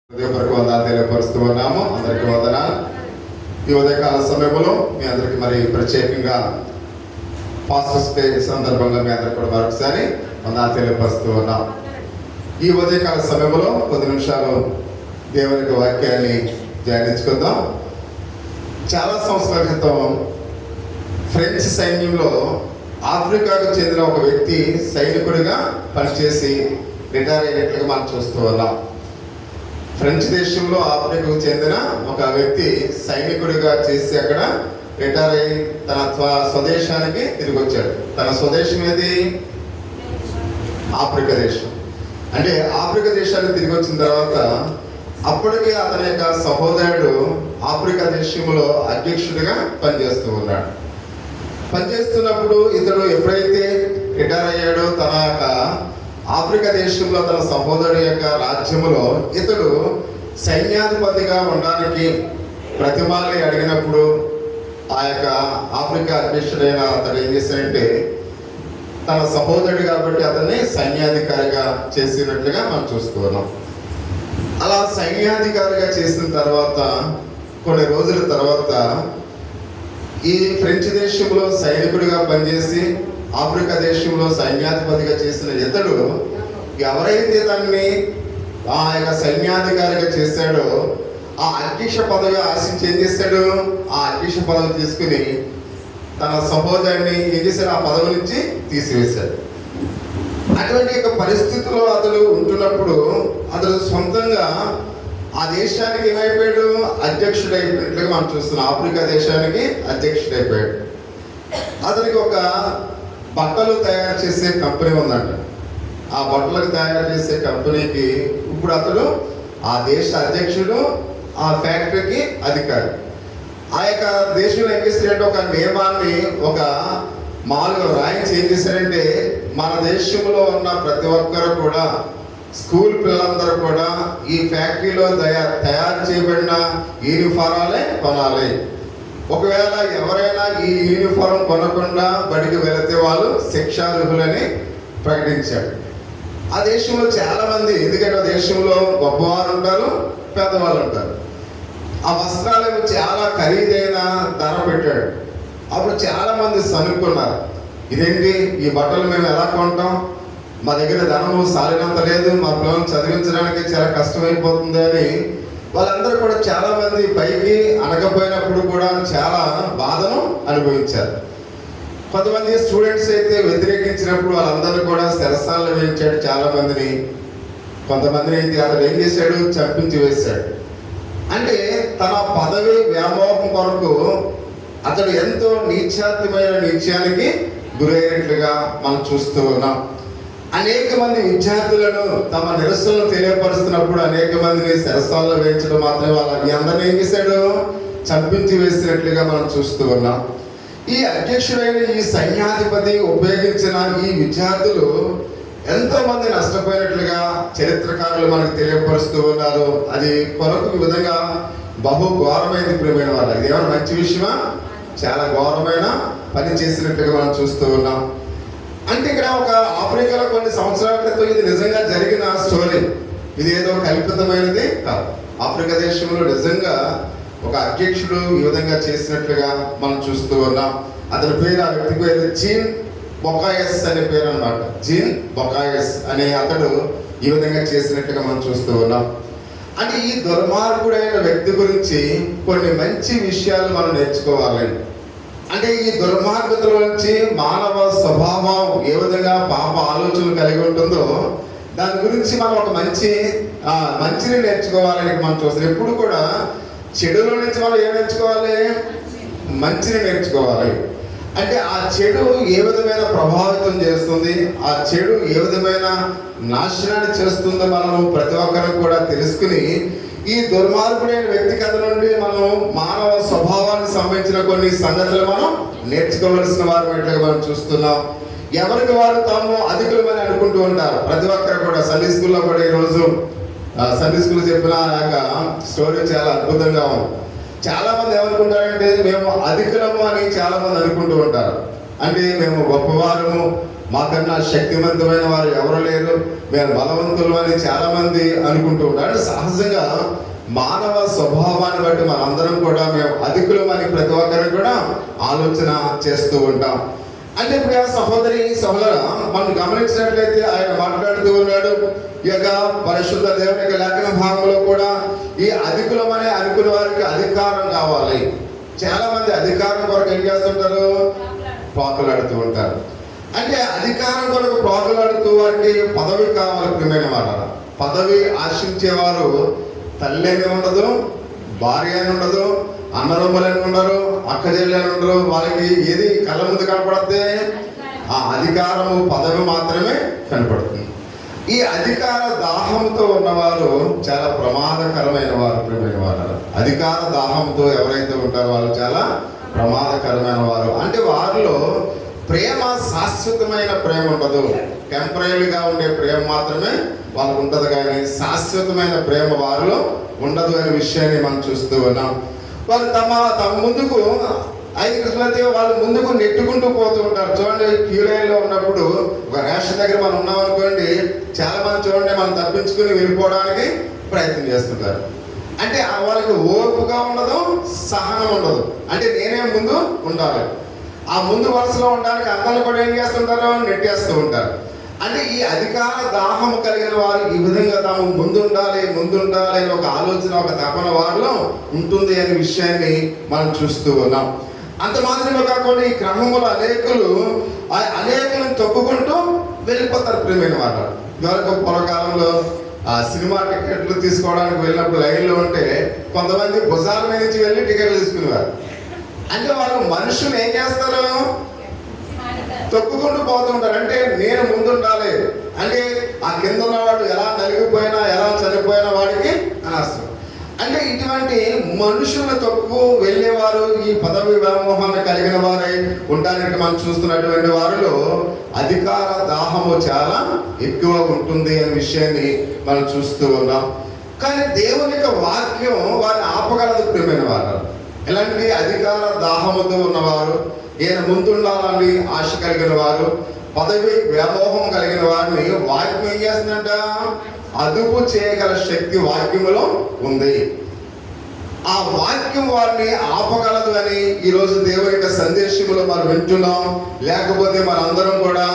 హృదయపూర్వక వందనాలు తెలియపరుస్తూ ఉన్నాము. అందరికీ వందనాలు. ఈ ఉదయకాల సమయంలో మీ అందరికి మరి ప్రత్యేకంగా పాస్టర్స్ డే సందర్భంగా మీ అందరికి కూడా మరొకసారి వందనాలు తెలియపరుస్తూ ఉన్నాం. ఈ ఉదయకాల సమయంలో కొద్ది నిమిషాలు దేవునికి వాక్యాన్ని ధ్యానించుకుందాం. చాలా సంవత్సరాల క్రితం ఫ్రెంచ్ సైన్యంలో ఆఫ్రికాకు చెందిన ఒక వ్యక్తి సైనికుడిగా పనిచేసి రిటైర్ అయినట్లుగా మనం చూస్తూ ఉన్నాం. ఫ్రెంచ్ దేశంలో ఆఫ్రికాకు చెందిన ఒక వ్యక్తి సైనికుడిగా చేసి అక్కడ రిటైర్ అయి తన స్వదేశానికి తిరిగి వచ్చాడు. తన స్వదేశం ఏది? ఆఫ్రికా దేశం. అంటే ఆఫ్రికా దేశానికి తిరిగి వచ్చిన తర్వాత అప్పటికే అతని యొక్క సహోదరుడు ఆఫ్రికా దేశంలో అధ్యక్షుడిగా పనిచేస్తూ ఉన్నాడు. పనిచేస్తున్నప్పుడు ఇతడు ఎప్పుడైతే రిటైర్ అయ్యాడో తన యొక్క ఆఫ్రికా దేశంలో తన సహోదరుడి యొక్క రాజ్యములో ఇతడు సైన్యాధిపతిగా ఉండడానికి ప్రతిమాలి అడిగినప్పుడు ఆ యొక్క ఆఫ్రికా అధ్యక్షుడైన అతడు ఏం చేశాడంటే తన సహోదరుడు కాబట్టి అతన్ని సైన్యాధికారిగా చేసినట్లుగా మనం చూస్తూ ఉన్నాం. అలా సైన్యాధికారిగా చేసిన తర్వాత కొన్ని రోజుల తర్వాత ఈ ఫ్రెంచ్ దేశంలో సైనికుడిగా పనిచేసి ఆఫ్రికా దేశంలో సైన్యాధిపతిగా చేసిన ఇతడు ఎవరైతే దాన్ని ఆ యొక్క సైన్యాధికారిగా చేశాడో ఆ అధ్యక్ష పదవి ఆశించి ఏం చేశాడు? ఆ అధ్యక్ష పదవి తీసుకుని తన సహోదరుని ఏం చేశాడు? ఆ పదవి నుంచి తీసివేశాడు. అటువంటి యొక్క పరిస్థితుల్లో అతడు ఉంటున్నప్పుడు అతడు సొంతంగా ఆ దేశానికి ఏమైపోయాడు? అధ్యక్షుడైపోయినట్లుగా మనం చూస్తున్నాం. ఆఫ్రికా దేశానికి అధ్యక్షుడైపోయాడు. అతనికి ఒక బట్టలు తయారు చేసే కంపెనీ ఉందంట. ఆ బట్టలకు తయారు చేసే కంపెనీకి ఇప్పుడు అతడు ఆ దేశ అధ్యక్షుడు, ఆ ఫ్యాక్టరీకి అధికారి. ఆ యొక్క దేశంలో ఏం చేస్తాడంటే ఒక నియమాన్ని ఒక మామూలుగా రాయించి ఏం చేశారంటే మన దేశంలో ఉన్న ప్రతి ఒక్కరు కూడా స్కూల్ పిల్లలందరూ కూడా ఈ ఫ్యాక్టరీలో తయారు చేయబడిన యూనిఫారాలే కొనాలి. ఒకవేళ ఎవరైనా ఈ యూనిఫారం కొనకుండా బడికి వెళితే వాళ్ళు శిక్షార్హులని ప్రకటించాడు. ఆ దేశంలో చాలా మంది, ఎందుకంటే ఆ దేశంలో గొప్పవారు ఉంటారు, పెద్దవాళ్ళు ఉంటారు. ఆ వస్త్రాలకు చాలా ఖరీదైన ధర పెట్టాడు. అప్పుడు చాలా మంది సనుక్కున్నారు, ఇదేంటి ఈ బట్టలు మేము ఎలా కొంటాం, మా దగ్గర ధనము సాలినంత లేదు, మా పిల్లల్ని చదివించడానికి చాలా కష్టమైపోతుంది అని వాళ్ళందరూ కూడా చాలా మంది పైకి అనకపోయినప్పుడు కూడా చాలా బాధను అనుభవించారు. కొంతమంది స్టూడెంట్స్ అయితే వ్యతిరేకించినప్పుడు వాళ్ళందరూ కూడా శరసాలను వేయించాడు చాలా మందిని. కొంతమందిని అయితే అతడు ఏం చేశాడు? చంపించి వేశాడు. అంటే తన పదవి వ్యామోహం కొరకు అతడు ఎంతో నీచానికి గురైనట్లుగా మనం చూస్తూ ఉన్నాం. అనేక మంది విద్యార్థులను తమ నిరసనలు తెలియపరుస్తున్నప్పుడు అనేక మందిని శరసాల్లో వేయించడం మాత్రమే వాళ్ళని అందరినీ ఏం చేశాడు? చంపించి వేసినట్లుగా మనం చూస్తూ ఉన్నాం. ఈ అధ్యక్షుడైన ఈ సైన్యాధిపతి ఉపయోగించిన ఈ విద్యార్థులు ఎంతో మంది నష్టపోయినట్లుగా చరిత్రకారులు మనకు తెలియపరుస్తూ ఉన్నారు. అది కొరకు ఈ విధంగా బహు ఘోరమైనది ప్రియమైన వాళ్ళు. ఇది ఏమైనా మంచి విషయమా? చాలా ఘోరమైన పని చేసినట్లుగా మనం చూస్తూ ఉన్నాం. అంటే ఇక్కడ ఒక ఆఫ్రికాలో కొన్ని సంవత్సరాల క్రితం ఇది నిజంగా జరిగిన స్టోరీ. ఇది ఏదో కల్పితమైనది కాదు. ఆఫ్రికా దేశంలో నిజంగా ఒక అధ్యక్షుడు ఈ విధంగా చేసినట్లుగా మనం చూస్తూ ఉన్నాం. అతని పేరు, ఆ వ్యక్తి పేరు జీన్ బొకాయస్ అనే పేరు అన్నమాట. జీన్ బొకాయస్ అనే అతడు ఈ విధంగా చేసినట్లుగా మనం చూస్తూ ఉన్నాం. అంటే ఈ దుర్మార్గుడైన వ్యక్తి గురించి కొన్ని మంచి విషయాలు మనం నేర్చుకోవాలి. అంటే ఈ దుర్మార్గతల నుంచి మానవ స్వభావం ఏ విధంగా పాప ఆలోచనలు కలిగి ఉంటుందో దాని గురించి మనం ఒక మంచిని నేర్చుకోవాలని మనం చూస్తాం. ఎప్పుడు కూడా చెడులో నుంచి మనం ఏం నేర్చుకోవాలి? మంచిని నేర్చుకోవాలి. అంటే ఆ చెడు ఏ విధమైన ప్రభావితం చేస్తుంది, ఆ చెడు ఏ విధమైన నాశనాన్ని చేస్తుందో మనం ప్రతి ఒక్కరు కూడా తెలుసుకుని ఈ దుర్మార్గుడైన వ్యక్తి కథ నుండి మనం మానవ స్వభావానికి సంబంధించిన కొన్ని సంగతులు మనం నేర్చుకోవలసిన వారు ఎట్లుగా మనం చూస్తున్నాం. ఎవరికి వారు తాము అధికులమని అనుకుంటూ ఉంటారు. ప్రతి ఒక్కరు కూడా సండే స్కూల్లో కూడా ఈరోజు సండే స్కూల్ చెప్పిన స్టోరీ చాలా అద్భుతంగా ఉంది. చాలా మంది ఏమనుకుంటారంటే మేము అధికులము అని చాలా మంది అనుకుంటూ ఉంటారు. అంటే మేము గొప్పవారము, మాకన్నా శక్తివంతమైన వారు ఎవరు లేరు, మేము బలవంతులు అని చాలా మంది అనుకుంటూ ఉంటారు. సహజ సహజంగా మానవ స్వభావాన్ని బట్టి మనందరం కూడా మేము అధికులమని ప్రతి ఒక్కరు కూడా ఆలోచన చేస్తూ ఉంటాం. అంటే ఇప్పుడు సహోదరి సహోదర మనం గమనించినట్లయితే ఆయన మాట్లాడుతూ ఉన్నాడు. ఈ యొక్క పరిశుద్ధ దేవుని యొక్క లేఖన భాగంలో కూడా ఈ అధికులమని అనుకునే వారికి అధికారం కావాలి. చాలా మంది అధికారం కొరకు ఏం చేస్తుంటారు? పాకులాడుతూ ఉంటారు. అంటే అధికారం కొరకు పాకులాడుతూ వారికి పదవి కావాలి. ప్రియమైన మాట, పదవి ఆశించేవారు తల్లి అని ఉండదు, భార్య అని ఉండదు, అన్నదమ్ములని ఉండరు, అక్కచెల్లెలు ఉండరు. వాళ్ళకి ఏది కళ్ళ ముందు కనపడితే ఆ అధికారము పదవి మాత్రమే కనపడుతుంది. ఈ అధికార దాహంతో ఉన్నవారు చాలా ప్రమాదకరమైన వారు. ప్రియమైన వారు, అధికార దాహంతో ఎవరైతే ఉంటారో వాళ్ళు చాలా ప్రమాదకరమైన వారు. అంటే వారిలో ప్రేమ శాశ్వతమైన ప్రేమ ఉండదు. టెంపరీగా ఉండే ప్రేమ మాత్రమే వాళ్ళకు ఉంటుంది, కానీ శాశ్వతమైన ప్రేమ వారిలో ఉండదు అనే విషయాన్ని మనం చూస్తూ ఉన్నాం. వాళ్ళు తమ ముందుకు వాళ్ళు ముందుకు నెట్టుకుంటూ పోతూ ఉంటారు. చూడండి, క్యూ లైన్లో ఉన్నప్పుడు ఒక రేషన్ దగ్గర మనం ఉన్నాం అనుకోండి, చాలా మంది చూడండి మనం తప్పించుకుని వెళ్ళిపోవడానికి ప్రయత్నం చేస్తుంటారు. అంటే వాళ్ళకి ఓర్పుగా ఉండదు, సహనం ఉండదు. అంటే నేనే ముందు ఉండాలి, ఆ ముందు వరుసలో ఉండడానికి అందరూ కూడా ఏం చేస్తుంటారో నెట్టేస్తూ ఉంటారు. అంటే ఈ అధికార దాహం కలిగిన వారు ఈ విధంగా తాము ముందుండాలి అని ఒక ఆలోచన, ఒక తపన వారిలో ఉంటుంది అనే విషయాన్ని మనం చూస్తూ ఉన్నాం. అంత మాత్రమే కాకుండా ఈ క్రమంలో అనేకులను తొక్కుకుంటూ వెళ్ళిపోతారు. ప్రియమైన వారు, ఇదివరకు పూర్వకాలంలో సినిమా టికెట్లు తీసుకోవడానికి వెళ్ళినప్పుడు లైన్లో ఉంటే కొంతమంది భుజాల మీద నుంచి వెళ్ళి టికెట్లు తీసుకునేవారు. అంటే వాళ్ళు మనుషులు ఏం చేస్తారు? తొక్కుకుంటూ పోతుంటారు. అంటే నేను ముందుండాలి అంటే ఆ కింద ఉన్నవాడు ఎలా నలిగిపోయినా ఎలా చనిపోయినా వాడికి అనవసరం. అంటే ఇటువంటి మనుషులను తొక్కు వెళ్ళేవారు ఈ పదవి వ్యామోహాన్ని కలిగిన వారై ఉండడానికి మనం చూస్తున్నటువంటి వారిలో అధికార దాహము చాలా ఎక్కువ ఉంటుంది అనే విషయాన్ని మనం చూస్తూ ఉన్నాం. కానీ దేవుని యొక్క వాక్యం వారిని ఆపగలదు. ప్రియమైన వారు, ఇలాంటి అధికార దాహముతో ఉన్నవారు, ఈయన ముందుండాలని ఆశ కలిగిన వారు, పదవి వ్యామోహం కలిగిన వారిని వాక్యం ఏం చేస్తుందంట? అదుపు చేయగల శక్తి వాక్యములో ఉంది. ఆ వాక్యం వారిని ఆపగలదు అని ఈరోజు దేవుని యొక్క సందేశంలో మనం వింటున్నాం. లేకపోతే మనందరం కూడా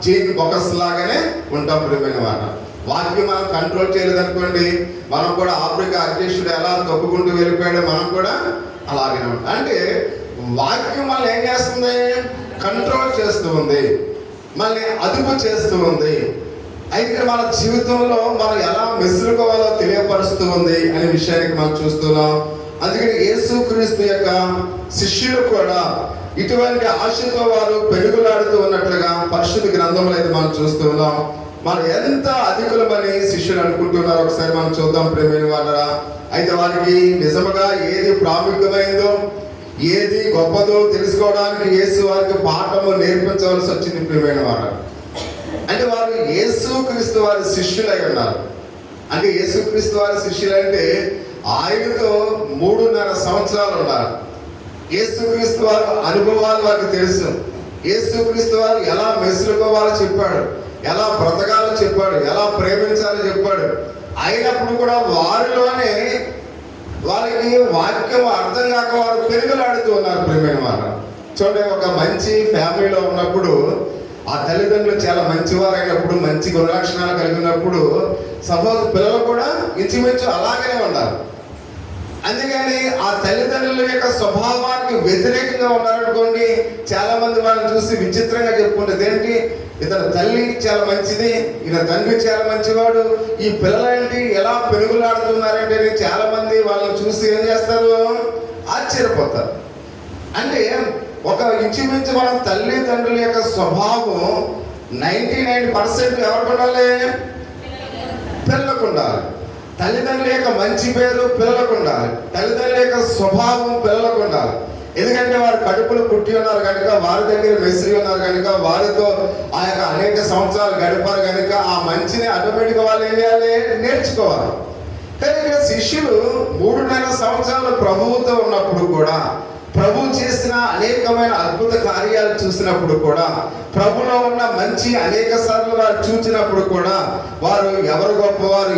చీన్ బొకస్ లాగానే ఉంటాం. ప్రియమైన వారు, వాక్యం మనం కంట్రోల్ చేయలేదనుకోండి, మనం కూడా ఆఫ్రికా అధ్యక్షుడు ఎలా తొక్కుకుంటూ వెళ్ళిపోయాడో మనం కూడా అలాగే ఉంటాం. అంటే వాక్యం మనల్ని ఏం చేస్తుంది? కంట్రోల్ చేస్తూ ఉంది, మళ్ళీ అదుపు చేస్తూ ఉంది. అయితే మన జీవితంలో మనం ఎలా మెసులుకోవాలో తెలియపరుస్తూ ఉంది అనే విషయానికి మనం చూస్తున్నాం. అందుకని యేసుక్రీస్తు యొక్క శిష్యులు కూడా ఇటువంటి ఆశతో వారు పెరుగులాడుతూ ఉన్నట్లుగా పరిశుద్ధ గ్రంథంలో అయితే మనం చూస్తున్నాం. మనం ఎంత అధికులమని శిష్యులు అనుకుంటున్నారో ఒకసారి మనం చూద్దాం. ప్రేమైన వాళ్ళరా, అయితే వారికి నిజముగా ఏది ప్రాముఖ్యమైందో, ఏది గొప్పదో తెలుసుకోవడానికి యేసు వారికి పాఠము నేర్పించవలసి వచ్చింది. ప్రియమైన వారు, అంటే వారు యేసుక్రీస్తు వారి శిష్యులై ఉన్నారు. అంటే యేసుక్రీస్తు వారి శిష్యులు అంటే ఆయనతో 3.5 సంవత్సరాలు ఉన్నారు. యేసుక్రీస్తు వారు అనుభవాలు వారికి తెలుసు. యేసుక్రీస్తు వారు ఎలా మెసులుకోవాలో చెప్పాడు, ఎలా బ్రతకాలో చెప్పాడు, ఎలా ప్రేమించాలో చెప్పాడు. అయినప్పుడు కూడా వారిలోనే వారికి వాక్యం అర్థం కాక వారు పెరుగులాడుతూ ఉన్నారు. ప్రియమైన వారు, చూడండి, ఒక మంచి ఫ్యామిలీలో ఉన్నప్పుడు ఆ తల్లిదండ్రులు చాలా మంచివారు అయినప్పుడు, మంచి గుణలక్షణాలు కలిగినప్పుడు సపోజ్ పిల్లలు కూడా ఇంచుమించు అలాగనే ఉన్నారు. అందుకని ఆ తల్లిదండ్రుల యొక్క స్వభావానికి వ్యతిరేకంగా ఉన్నారనుకోండి, చాలా మంది వాళ్ళని చూసి విచిత్రంగా చెప్పుకుంటారు. ఏంటి, ఇతని తల్లి చాలా మంచిది, ఈయన తండ్రి చాలా మంచివాడు, ఈ పిల్లలేంటి ఎలా పెరుగులాడుతున్నారంటే చాలా మంది వాళ్ళని చూసి ఏం చేస్తారు? ఆశ్చర్యపోతారు. అంటే ఒక ఇంచుమించు మన తల్లిదండ్రుల యొక్క స్వభావం 99% ఎవరికి ఉండాలి? పిల్లలకు ఉండాలి. తల్లిదండ్రుల యొక్క మంచి పేరు పిల్లలకు ఉండాలి. తల్లిదండ్రుల యొక్క స్వభావం పిల్లలకు ఉండాలి. ఎందుకంటే వారు కడుపులు పుట్టి ఉన్నారు కనుక, వారి దగ్గర మెసిరి ఉన్నారు కనుక, వారితో ఆ యొక్క అనేక సంవత్సరాలు గడిపారు కనుక ఆ మంచిని ఆటోమేటిక్గా వాళ్ళు ఏం చేయాలి? నేర్చుకోవాలి. కానీ ఇక్కడ శిష్యులు 3.5 సంవత్సరాలు ప్రభువుతో ఉన్నప్పుడు కూడా ప్రభు చేసిన అనేకమైన అద్భుత కార్యాలు చూసినప్పుడు కూడా, ప్రభులో ఉన్న మంచి అనేక సార్లు వారు చూసినప్పుడు కూడా, వారు ఎవరు గొప్పవారు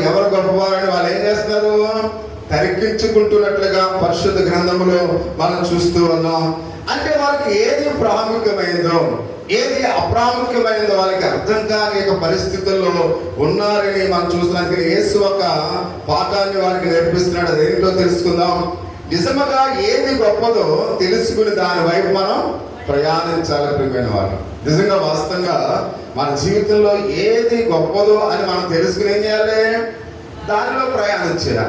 అని వాళ్ళు ఏం చేస్తారు? తరికించుకుంటున్నట్లుగా పరిశుద్ధ గ్రంథంలో మనం చూస్తూ ఉన్నాం. అంటే వారికి ఏది ప్రాముఖ్యమైందో ఏది అప్రాముఖ్యమైనదో వాళ్ళకి అర్థం కాని పరిస్థితుల్లో ఉన్నారని మనం చూస్తున్నాం. యేసు ఒక పాఠాన్ని వారికి నేర్పిస్తున్నాడు. అదేంటో తెలుసుకుందాం. నిజముగా ఏది గొప్పదో తెలుసుకుని దాని వైపు మనం ప్రయాణించాలి. ప్రియమైన వారు, నిజంగా వాస్తవంగా మన జీవితంలో ఏది గొప్పదో అని మనం తెలుసుకుని ఏం చేయాలి? దానిలో ప్రయాణించాలి.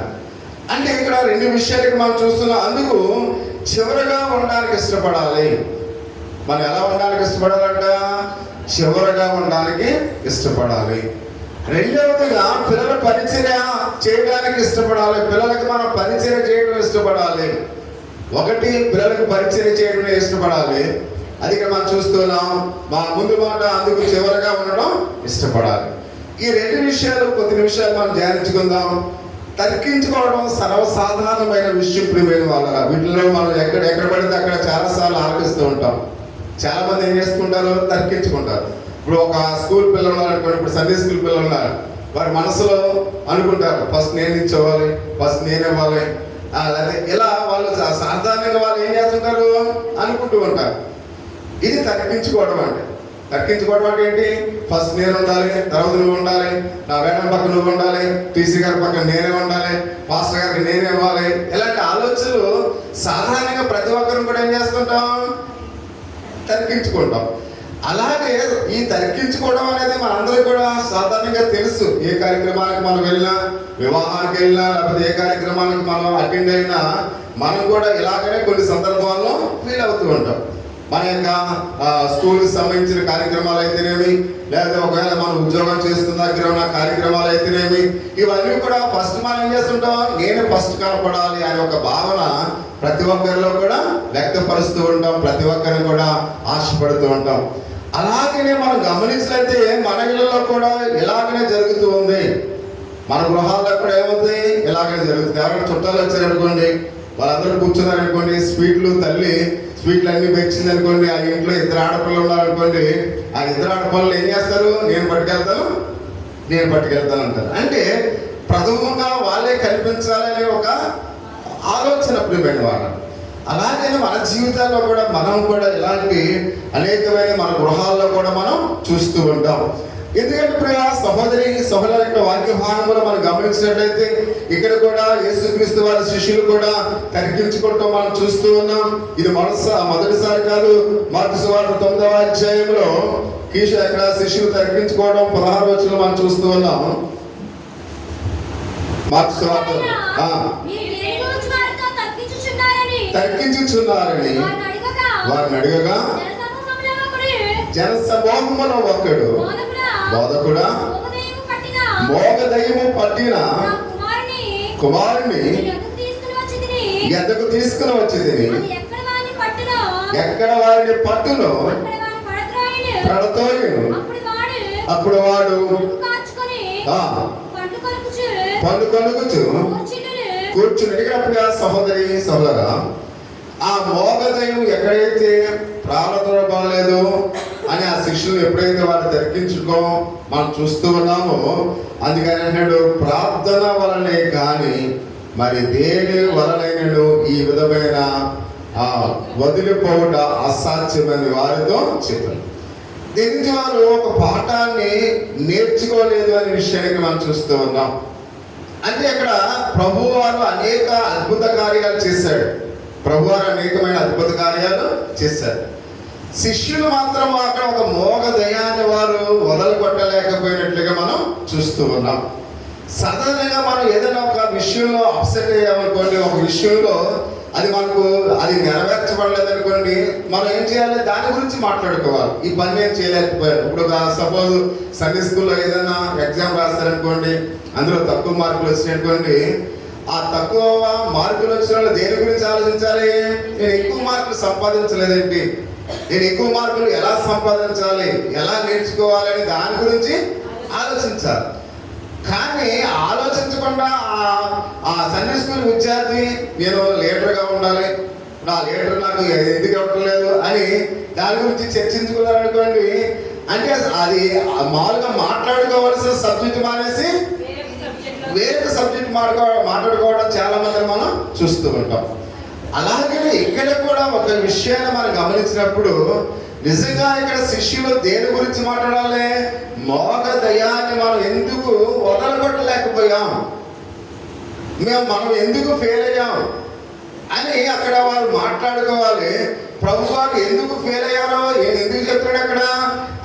అంటే ఇక్కడ రెండు విషయాలకి మనం చూస్తున్నాం. అందుకు చివరగా ఉండడానికి ఇష్టపడాలి. మనం ఎలా ఉండడానికి ఇష్టపడాలంట? చివరగా ఉండడానికి ఇష్టపడాలి. రెండవదిగా పిల్లల పరిచర్య చేయడానికి ఇష్టపడాలి. పిల్లలకు మనం పరిచర్య చేయడం ఇష్టపడాలి. ఒకటి, పిల్లలకు పరిచర్య చేయడం ఇష్టపడాలి. అది ఇక్కడ మనం చూస్తున్నాం. మా ముందు మాట అందుకు చివరగా ఉండడం ఇష్టపడాలి. ఈ రెండు విషయాలు కొద్ది నిమిషాలు మనం ధ్యానించుకుందాం. తర్కించుకోవడం సర్వసాధారణమైన విషయం. ప్రియమైన వాళ్ళ వీటిలో మనం ఎక్కడ పడితే అక్కడ చాలాసార్లు ఆలోచిస్తూ ఉంటాం. చాలా మంది ఏం చేసుకుంటారు? తర్కించుకుంటారు. ఇప్పుడు ఒక స్కూల్ పిల్లలు ఉన్నారనుకోండి, ఇప్పుడు సండే స్కూల్ పిల్లలు ఉన్నారు. వారి మనసులో అనుకుంటారు, ఫస్ట్ నేను ఇచ్చేవాలి, ఫస్ట్ నేను ఇవ్వాలి, లేదా ఇలా వాళ్ళు సాధారణంగా వాళ్ళు ఏం చేస్తుంటారు? అనుకుంటూ ఉంటారు. ఇది తర్కించుకోవడం అంటే. తర్కించుకోవడం అంటే ఏంటి? ఫస్ట్ నేను ఉండాలి, తర్వాత నువ్వు ఉండాలి, నా వేడం పక్క నువ్వు ఉండాలి, టీసీ గారి పక్కన నేనే ఉండాలి, పాస్టర్ గారికి నేనే ఇవ్వాలి. ఇలాంటి ఆలోచనలు సాధారణంగా ప్రతి ఒక్కరు కూడా ఏం చేస్తుంటాం? తర్కించుకుంటాం. అలాగే ఈ తర్కించుకోవడం అనేది మనందరికీ కూడా సాధారణంగా తెలుసు. ఏ కార్యక్రమానికి మనం వెళ్ళినా, వివాహానికి వెళ్ళినా, లేకపోతే ఏ కార్యక్రమానికి మనం అటెండ్ అయినా మనం కూడా ఇలాగనే కొన్ని సందర్భాల్లో ఫీల్ అవుతూ ఉంటాం. మన యొక్క స్కూల్కి సంబంధించిన కార్యక్రమాలు అయితేనేమి, లేదా ఒకవేళ మనం ఉద్యోగం చేస్తున్న దగ్గర ఉన్న కార్యక్రమాలు అయితేనేమి, ఇవన్నీ కూడా ఫస్ట్ మనం ఏం చేస్తుంటాం? నేను ఫస్ట్ కనపడాలి అనే ఒక భావన ప్రతి ఒక్కరిలో కూడా వ్యక్తపరుస్తూ ఉంటాం. ప్రతి ఒక్కరిని కూడా ఆశపడుతూ ఉంటాం. అలాగనే మనం గమనించినట్లయితే మన ఇళ్ళలో కూడా ఇలాగనే జరుగుతూ ఉంది. మన గృహాల్లో కూడా ఏమవుతుంది? ఇలాగనే జరుగుతుంది. ఎవరైనా చుట్టాలు వచ్చారనుకోండి, వాళ్ళందరూ కూర్చున్నారనుకోండి, తల్లి స్వీట్లు అన్ని పెంచింది అనుకోండి, ఆ ఇంట్లో ఇద్దరు ఆడపిల్లలు ఉన్నారనుకోండి, ఆ ఇద్దరు ఆడపిల్లలు ఏం చేస్తారు? నేను పట్టుకెళ్తాను అంటారు. అంటే ప్రథమంగా వాళ్ళే కల్పించాలనే ఒక ఆలోచన ప్రియమైన వాళ్ళు. అలాగే మన జీవితాల్లో కూడా మనం కూడా ఇలాంటి అనేకమైన మన గృహాల్లో కూడా మనం చూస్తూ ఉంటాం. ఎందుకంటే ప్రియ సహోదరుల యొక్క వాక్య భాగంలో మనం గమనించినట్లయితే ఇక్కడ కూడా యేసుక్రీస్తు వారి శిష్యులు కూడా తర్కించుకోవటం మనం చూస్తూ ఉన్నాం. ఇది మొదటిసారి కాదు. మార్కు సువార్త 9వ అధ్యాయంలో ఇక్కడ శిష్యులు తర్కించుకోవడం 16వ వచనంలో మనం చూస్తూ ఉన్నాం. మార్కు సువార్త తర్కించుచున్నారని వారిని అడగగా జనసమూహములో ఒకడు, బోధకుడా, మోగదయ్యము పట్టిన కుమారుని ఎద్దకు తీసుకుని వచ్చింది. ఎక్కడ వారిని పట్టును పడతోయును, అప్పుడు వాడు పండు కొనుకుచు కూర్చుని. సహోదరా, ఆ మోగదయ్యం ఎక్కడైతే ప్రాణతోడ బాగలేదు అని ఆ శిష్యులు ఎప్పుడైతే వారు తర్కించుకో మనం చూస్తూ ఉన్నామో, అందుకని అన్నాడు, ప్రార్థన వలనే కానీ మరి దేని వలనైనను ఈ విధమైన వదిలిపోవుట అసాధ్యమని వారితో చెప్పారు. దీని నుంచి వారు ఒక పాఠాన్ని నేర్చుకోలేదు అనే విషయానికి మనం చూస్తూ ఉన్నాం. అంటే అక్కడ ప్రభువు వారు అనేక అద్భుత కార్యాలు చేశాడు. ప్రభువారు అనేకమైన అద్భుత కార్యాలు చేశారు. శిష్యులు మాత్రం అక్కడ ఒక మోగ దయాన్ని వారు వదలగొట్టలేకపోయినట్లుగా మనం చూస్తూ ఉన్నాం. సాధారణంగా మనం ఏదైనా ఒక విషయంలో అప్సెట్ అయ్యామనుకోండి, ఒక విషయంలో అది నెరవేర్చబడలేదనుకోండి, మనం ఏం చేయాలి? దాని గురించి మాట్లాడుకోవాలి. ఈ పని నేను చేయలేకపోయాను. ఇప్పుడు సపోజ్ సండే స్కూల్లో ఏదైనా ఎగ్జామ్ రాస్తారనుకోండి, అందులో తక్కువ మార్కులు వచ్చినటువంటి ఆ తక్కువ మార్కులు వచ్చిన వాళ్ళు దేని గురించి ఆలోచించాలి? నేను ఎక్కువ మార్కులు సంపాదించలేదేంటి, నేను ఎక్కువ మార్కులు ఎలా సంపాదించాలి, ఎలా నేర్చుకోవాలని దాని గురించి ఆలోచించాలి. కానీ ఆలోచించకుండా ఆ సండే స్కూల్ విద్యార్థి నేను లీడర్గా ఉండాలి, నా లీడర్ నాకు ఎందుకు ఇవ్వట్లేదు అని దాని గురించి చర్చించుకున్నారనుకోండి, అంటే అది మామూలుగా మాట్లాడుకోవాల్సిన సబ్జెక్ట్ మానేసి వేరే సబ్జెక్ట్ మాట్లాడుకోవడం చాలా మంది మనం చూస్తూ ఉంటాం. అలాగే ఇక్కడ కూడా ఒక విషయాన్ని మనం గమనించినప్పుడు నిజంగా ఇక్కడ శిష్యులు దేని గురించి మాట్లాడాలి? మోగ దయాన్ని మనం ఎందుకు వదలగొట్టలేకపోయాం, మనం ఎందుకు ఫెయిల్ అయ్యాం అని అక్కడ వారు మాట్లాడుకోవాలి. ప్రభువారు ఎందుకు ఫెయిల్ అయ్యారో ఎందుకు చెప్తాడు అక్కడ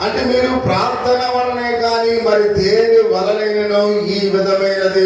అంటే, మీరు ప్రార్థన వలనే కానీ మరి దేని వలనైనను ఈ విధమైనది